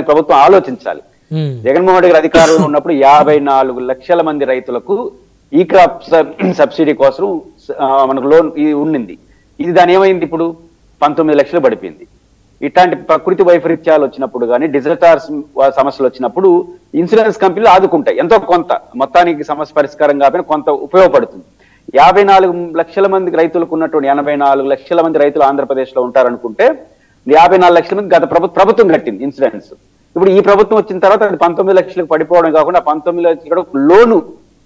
ప్రభుత్వం ఆలోచించాలి. జగన్మోహన్ రెడ్డి గారి అధికారంలో ఉన్నప్పుడు 54 లక్షల మంది రైతులకు ఈ క్రాప్ సబ్సిడీ కోసం మనకు లోన్ ఉండింది. ఇది దాని ఏమైంది, ఇప్పుడు 19 లక్షలు పడిపోయింది. ఇట్లాంటి ప్రకృతి వైపరీత్యాలు వచ్చినప్పుడు కానీ డిజాస్టర్స్ సమస్యలు వచ్చినప్పుడు ఇన్సూరెన్స్ కంపెనీలు ఆదుకుంటాయి, ఎంతో కొంత మొత్తానికి సమస్య పరిష్కారం కాకపోయినా కొంత ఉపయోగపడుతుంది. 54 లక్షల మంది రైతులకు ఉన్నటువంటి 84 లక్షల మంది రైతులు ఆంధ్రప్రదేశ్ లో ఉంటారనుకుంటే 54 లక్షల మంది గత ప్రభుత్వం కట్టింది ఇన్సూరెన్స్. ఇప్పుడు ఈ ప్రభుత్వం వచ్చిన తర్వాత అది 19 లక్షలకు పడిపోవడం కాకుండా 19 లక్షలు లోను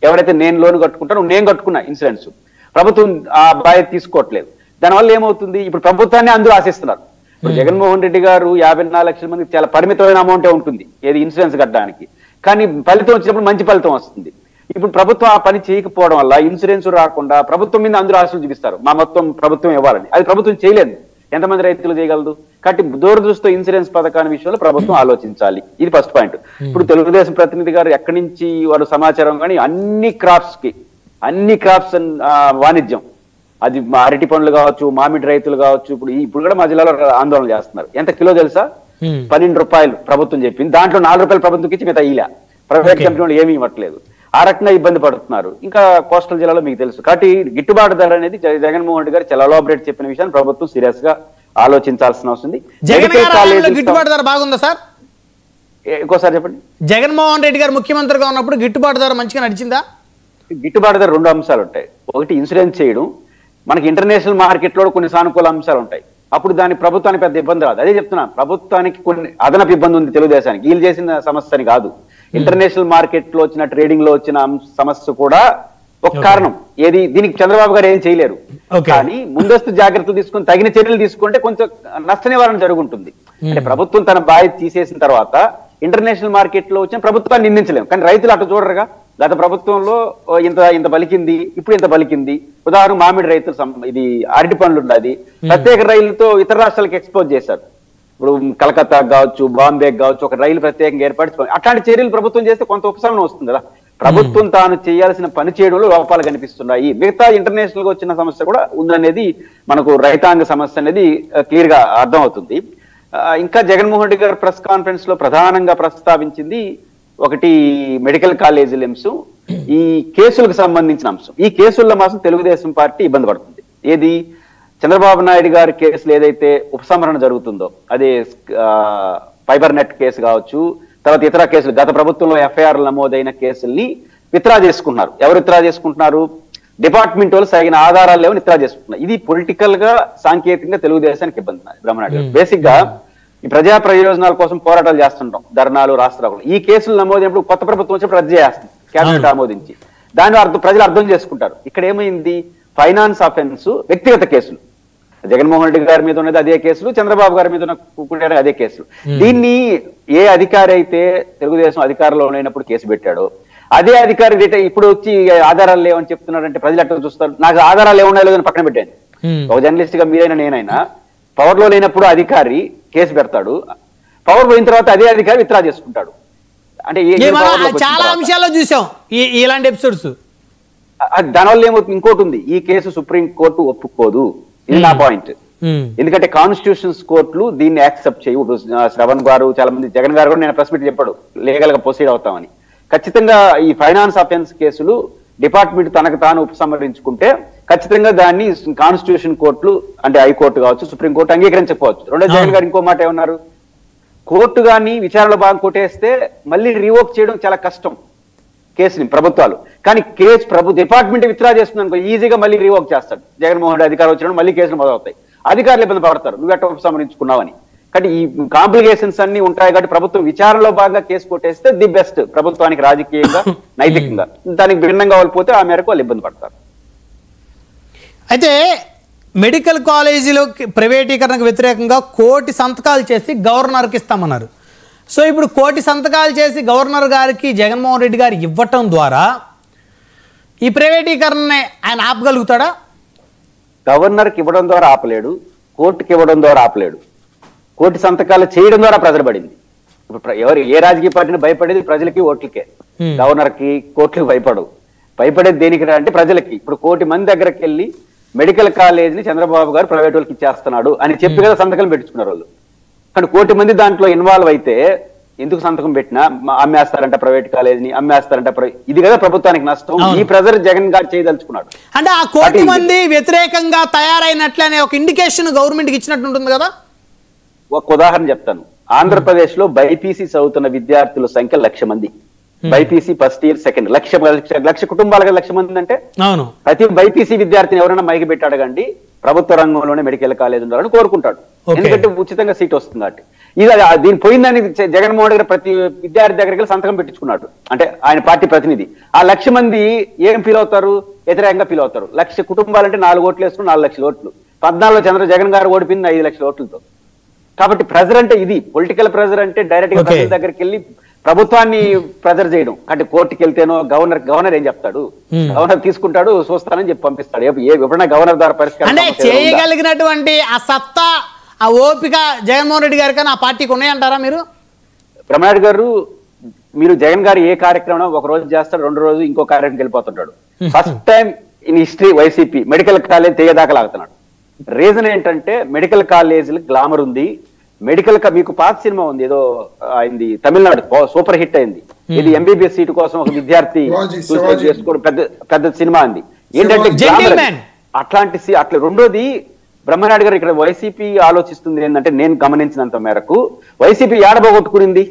ఎవరైతే నేను లోను కట్టుకుంటానో నేను కట్టుకున్నా ఇన్సూరెన్స్, ప్రభుత్వం ఆ బాధ్యత తీసుకోవట్లేదు. దానివల్ల ఏమవుతుంది, ఇప్పుడు ప్రభుత్వాన్ని అందరూ ఆశిస్తున్నారు. ఇప్పుడు జగన్మోహన్ రెడ్డి గారు 54 లక్షల మందికి చాలా పరిమితమైన అమౌంటే ఉంటుంది ఏది ఇన్సూరెన్స్ కట్టడానికి, కానీ ఫలితం వచ్చినప్పుడు మంచి ఫలితం వస్తుంది. ఇప్పుడు ప్రభుత్వం ఆ పని చేయకపోవడం వల్ల ఇన్సూరెన్స్ రాకుండా ప్రభుత్వం మీద అందరూ ఆశలు చూపిస్తారు, మా మొత్తం ప్రభుత్వం ఇవ్వాలని. అది ప్రభుత్వం చేయలేదు, ఎంతమంది రైతులు చేయగలదు? కాబట్టి దూరదృష్టితో ఇన్సూరెన్స్ పథకాన్ని విషయంలో ప్రభుత్వం ఆలోచించాలి. ఇది ఫస్ట్ పాయింట్. ఇప్పుడు తెలుగుదేశం ప్రతినిధి గారు ఎక్కడి నుంచి వారు సమాచారం కానీ అన్ని క్రాప్స్ వాణిజ్యం, అది అరటి పండ్లు కావచ్చు, మామిడి రైతులు కావచ్చు, ఇప్పుడు కూడా మా జిల్లాలో ఆందోళన చేస్తున్నారు. ఎంత కిలో తెలుసా? 12 రూపాయలు ప్రభుత్వం చెప్పింది, దాంట్లో 4 రూపాయలు ప్రభుత్వం ఇచ్చి మిగతా ఇలా ప్రైవేట్ కంపెనీలు ఏమీ ఇవ్వట్లేదు. ఆ రకంగా ఇబ్బంది పడుతున్నారు. ఇంకా కోస్టల్ జిల్లాలో మీకు తెలుసు. కాబట్టి గిట్టుబాటు ధర అనేది జగన్మోహన్ రెడ్డి గారు చాలా ఎలాబరేట్ చెప్పిన విషయాన్ని ప్రభుత్వం సీరియస్ గా ఆలోచించాల్సిన అవసరం. గిట్టుబాటు ధర బాగుందా సార్? ఇంకోసారి చెప్పండి. జగన్మోహన్ రెడ్డి గారు ముఖ్యమంత్రిగా ఉన్నప్పుడు గిట్టుబాటు ధర మంచిగా నడిచిందా? గిట్టుబాటు ధర 2 అంశాలు ఉంటాయి. ఒకటి ఇన్సూరెన్స్ చేయడం, మనకి ఇంటర్నేషనల్ మార్కెట్ లో కొన్ని సానుకూల అంశాలు ఉంటాయి, అప్పుడు దాని ప్రభుత్వానికి పెద్ద ఇబ్బంది రాదు. అదే చెప్తున్నాను, ప్రభుత్వానికి కొన్ని అదనపు ఇబ్బంది ఉంది తెలుగుదేశానికి, వీళ్ళు చేసిన సమస్యని కాదు. ఇంటర్నేషనల్ మార్కెట్ లో వచ్చిన ట్రేడింగ్ లో వచ్చిన సమస్య కూడా ఒక కారణం. ఏది దీనికి చంద్రబాబు గారు ఏం చేయలేరు, కానీ ముందస్తు జాగ్రత్తలు తీసుకుని తగిన చర్యలు తీసుకుంటే కొంచెం నష్ట నివారణ జరుగుతుంది. అంటే ప్రభుత్వం తన బాధ్యత తీసేసిన తర్వాత ఇంటర్నేషనల్ మార్కెట్ లో వచ్చిన ప్రభుత్వాన్ని నిందించలేము, కానీ రైతులు అటు చూడరుగా. గత ప్రభుత్వంలో ఇంత పలికింది, ఇప్పుడు ఇంత పలికింది. ఉదాహరణ మామిడి రైతులు ఇది అరటి పండ్లు ఉన్నది, ప్రత్యేక రైలుతో ఇతర రాష్ట్రాలకు ఎక్స్పోజ్ చేశారు. ఇప్పుడు కలకత్తా కావచ్చు, బాంబే కావచ్చు, ఒక రైలు ప్రత్యేకంగా ఏర్పాటు. అట్లాంటి చర్యలు ప్రభుత్వం చేస్తే కొంత ఉపశమనం వస్తుంది కదా. ప్రభుత్వం తాను చేయాల్సిన పని చేయడంలో లోపాలు కనిపిస్తున్నాయి. మిగతా ఇంటర్నేషనల్ గా వచ్చిన సమస్య కూడా ఉందనేది మనకు రైతాంగ సమస్య అనేది క్లియర్ గా అర్థం అవుతుంది. ఇంకా జగన్మోహన్ రెడ్డి గారు ప్రెస్ కాన్ఫరెన్స్ లో ప్రధానంగా ప్రస్తావించింది ఒకటి మెడికల్ కాలేజీల అంశం, ఈ కేసులకు సంబంధించిన అంశం. ఈ కేసుల్లో మాత్రం తెలుగుదేశం పార్టీ ఇబ్బంది పడుతుంది. ఏది చంద్రబాబు నాయుడు గారి కేసులు ఏదైతే ఉపసంహరణ జరుగుతుందో, అదే ఫైబర్ నెట్ కేసు కావచ్చు, తర్వాత ఇతర కేసులు, గత ప్రభుత్వంలో ఎఫ్ఐఆర్ నమోదైన కేసుల్ని విత్డ్రా చేసుకుంటున్నారు. ఎవరు విత్డ్రా చేసుకుంటున్నారు? డిపార్ట్మెంట్ వాళ్ళు సరైన ఆధారాలు లేవని విత్డ్రా చేసుకుంటున్నారు. ఇది పొలిటికల్ గా సాంకేతికంగా తెలుగుదేశానికి ఇబ్బంది. బ్రహ్మనాయుడు గారు బేసిక్ గా ఈ ప్రజా ప్రయోజనాల కోసం పోరాటాలు చేస్తుంటాం, ధర్నాలు, రాష్ట్రాలు. ఈ కేసులు నమోదైనప్పుడు కొత్త ప్రభుత్వం వచ్చినప్పుడు రద్దు చేస్తుంది, కేబినెట్ ఆమోదించి. దాని ప్రజలు అర్థం చేసుకుంటారు. ఇక్కడ ఏమైంది, ఫైనాన్స్ అఫెన్స్ వ్యక్తిగత కేసులు, జగన్మోహన్ రెడ్డి గారి మీద ఉన్నది అదే కేసులు, చంద్రబాబు గారి మీద ఉన్న అదే కేసులు. దీన్ని ఏ అధికారి అయితే తెలుగుదేశం అధికారంలో ఉన్నప్పుడు కేసు పెట్టాడో అదే అధికారి ఇప్పుడు వచ్చి ఆధారాలు లేవని చెప్తున్నాడంటే ప్రజలు ఎట్లా చూస్తారు? నాకు ఆధారాలు ఏమున్నాయో లేదని పక్కన పెట్టాను. ఒక జర్నలిస్ట్ గా మీరైనా నేనైనా పవర్ లో లేనప్పుడు అధికారి కేసు పెడతాడు, పవర్ పోయిన తర్వాత అదే అధికారి విత్డ్రా చేసుకుంటాడు. అంటే చాలా అంశాల్లో చూసాం ఇలాంటి ఎపిసోడ్స్. దానివల్ల ఏమవుతుంది, ఇంకోటి ఉంది, ఈ కేసు సుప్రీం కోర్టు ఒప్పుకోదు. ఇది నా పాయింట్. ఎందుకంటే కాన్స్టిట్యూషన్స్ కోర్టులు దీన్ని యాక్సెప్ట్ చేయవు. శ్రవణ్ గారు, చాలా మంది, జగన్ గారు కూడా నేను ప్రెస్ మీట్ చెప్పాడు లీగల్ గా ప్రొసీడ్ అవుతామని. ఖచ్చితంగా ఈ ఫైనాన్స్ అఫెన్స్ కేసులు డిపార్ట్మెంట్ తనకు తాను ఉపసంహరించుకుంటే ఖచ్చితంగా దాన్ని కాన్స్టిట్యూషన్ కోర్టులు అంటే హైకోర్టు కావచ్చు, సుప్రీంకోర్టు అంగీకరించకపోవచ్చు. రెండో జగన్ గారు ఇంకో మాట ఏమన్నారు, కోర్టు గాని విచారణలో భాగం కొట్టేస్తే మళ్ళీ రివోక్ చేయడం చాలా కష్టం కేసుని ప్రభుత్వాలు. కానీ కేసు డిపార్ట్మెంట్ విత్డ్రా చేస్తుంది అనుకో, ఈజీగా మళ్ళీ రివోక్ చేస్తాడు. జగన్మోహన్ రెడ్డి అధికారం వచ్చినప్పుడు మళ్ళీ కేసులు మొదలవుతాయి, అధికారులు ఇబ్బంది పడతారు, నువ్వు ఎట్లా ఉపసంహరించుకున్నావని. కానీ ఈ కాంప్లికేషన్స్ అన్ని ఉంటాయి కాబట్టి ప్రభుత్వం విచారణలో భాగంగా కేసు కొట్టేస్తే ది బెస్ట్ ప్రభుత్వానికి, రాజకీయంగా, నైతికంగా. దానికి భిన్నంగా వెళ్ళిపోతే ఆ మేరకు వాళ్ళు ఇబ్బంది పడతారు. అయితే మెడికల్ కాలేజీలో ప్రైవేటీకరణకు వ్యతిరేకంగా 1 కోటి సంతకాలు చేసి గవర్నర్కి ఇస్తామన్నారు. సో ఇప్పుడు 1 కోటి సంతకాలు చేసి గవర్నర్ గారికి జగన్మోహన్ రెడ్డి గారు ఇవ్వటం ద్వారా ఈ ప్రైవేటీకరణని ఆయన ఆపగలుగుతాడా? గవర్నర్కి ఇవ్వడం ద్వారా ఆపలేడు, కోర్టుకి ఇవ్వడం ద్వారా ఆపలేడు. 1 కోటి సంతకాలు చేయడం ద్వారా ప్రజలు పడింది. ఇప్పుడు ఏ రాజకీయ పార్టీని భయపడేది ప్రజలకి, ఓట్లకే. గవర్నర్కి, కోర్టులకు భయపడవు. భయపడేది దేనికి అంటే ప్రజలకి. ఇప్పుడు 1 కోటి మంది దగ్గరికి వెళ్ళి మెడికల్ కాలేజీని చంద్రబాబు గారు ప్రైవేట్ వాళ్ళకి ఇచ్చేస్తున్నాడు అని చెప్పి కదా సంతకాలు పెట్టించుకున్నారు వాళ్ళు. కానీ 1 కోటి మంది దాంట్లో ఇన్వాల్వ్ అయితే ఎందుకు సంతకం పెట్టినా అమ్మేస్తారంట ప్రైవేట్ కాలేజీని, అమ్మేస్తారంట ఇది కదా ప్రభుత్వానికి నష్టం. ఈ ప్రెజర్ జగన్ గారు చేయదలుచుకున్నాడు. అంటే ఆ 1 కోటి మంది వ్యతిరేకంగా తయారైనట్లనే ఒక ఇండికేషన్ గవర్నమెంట్ కి ఇచ్చినట్టు ఉంటుంది కదా. ఒక ఉదాహరణ చెప్తాను. ఆంధ్రప్రదేశ్ లో బైపీసీ చదువుతున్న విద్యార్థుల సంఖ్య 1,00,000 మంది. బైపీసీ ఫస్ట్ ఇయర్ సెకండ్ 1,00,000 కుటుంబాలుగా 1,00,000 మంది అంటే అవును, ప్రతి బైపీసీ విద్యార్థిని ఎవరైనా మైకి పెట్టి అడగండి, ప్రభుత్వ రంగంలోనే మెడికల్ కాలేజ్ ఉండాలని కోరుకుంటాడు. ఎందుకంటే ఉచితంగా సీట్ వస్తుంది కాబట్టి. ఇది దీని పోయిందని జగన్మోహన్ గారు ప్రతి విద్యార్థి దగ్గరికి సంతకం పెట్టించుకున్నాడు. అంటే ఆయన పార్టీ ప్రతినిధి. ఆ 1,00,000 మంది ఏం ఫీల్ అవుతారు? వ్యతిరేకంగా ఫీల్ అవుతారు. 1,00,000 కుటుంబాలంటే 4 ఓట్లు వేసుకుని 4 లక్షల ఓట్లు. 14లో జగన్ గారు ఓడిపోయింది 5 లక్షల ఓట్లతో. కాబట్టి ప్రెజర్ అంటే ఇది. పొలిటికల్ ప్రెజర్ అంటే డైరెక్ట్ గా ప్రజల దగ్గరికి వెళ్ళి ప్రభుత్వాన్ని ప్రెజర్ చేయడం. అంటే కోర్టుకి వెళ్తేనో గవర్నర్ ఏం చెప్తాడు? గవర్నర్ తీసుకుంటాడు, చూస్తానని చెప్పి పంపిస్తాడు. ఎప్పుడైనా గవర్నర్ ద్వారా పరిష్కారం అంటే చేయగలిగినటువంటి ఆ సత్తా, ఆ ఓపిక జగన్మోహన్ రెడ్డి గారి కానీ ఆ పార్టీకి ఉన్నాయంటారా మీరు? బ్రహ్మనాయుడు గారు, మీరు జగన్ గారు ఏ కార్యక్రమం ఒక రోజు చేస్తాడు, 2 రోజు ఇంకో కార్యక్రమం వెళ్ళిపోతుంటాడు. First time in history YCP medical college తెగదాకా లాగుతున్నాడు. రీజన్ ఏంటంటే మెడికల్ కాలేజీలు గ్లామర్ ఉంది. మెడికల్ మీకు పాత సినిమా ఉంది, ఏదో అయింది తమిళనాడు, సూపర్ హిట్ అయింది. ఇది ఎంబీబీఎస్ సీటు కోసం ఒక విద్యార్థి సూసైడ్ చేసుకోవడం, పెద్ద సినిమా అంది. ఏంటంటే అట్లా. రెండోది, బ్రహ్మనాయుడు గారు ఇక్కడ వైసీపీ ఆలోచిస్తుంది ఏంటంటే, నేను గమనించినంత మేరకు వైసీపీ ఏడబోగొట్టుకునింది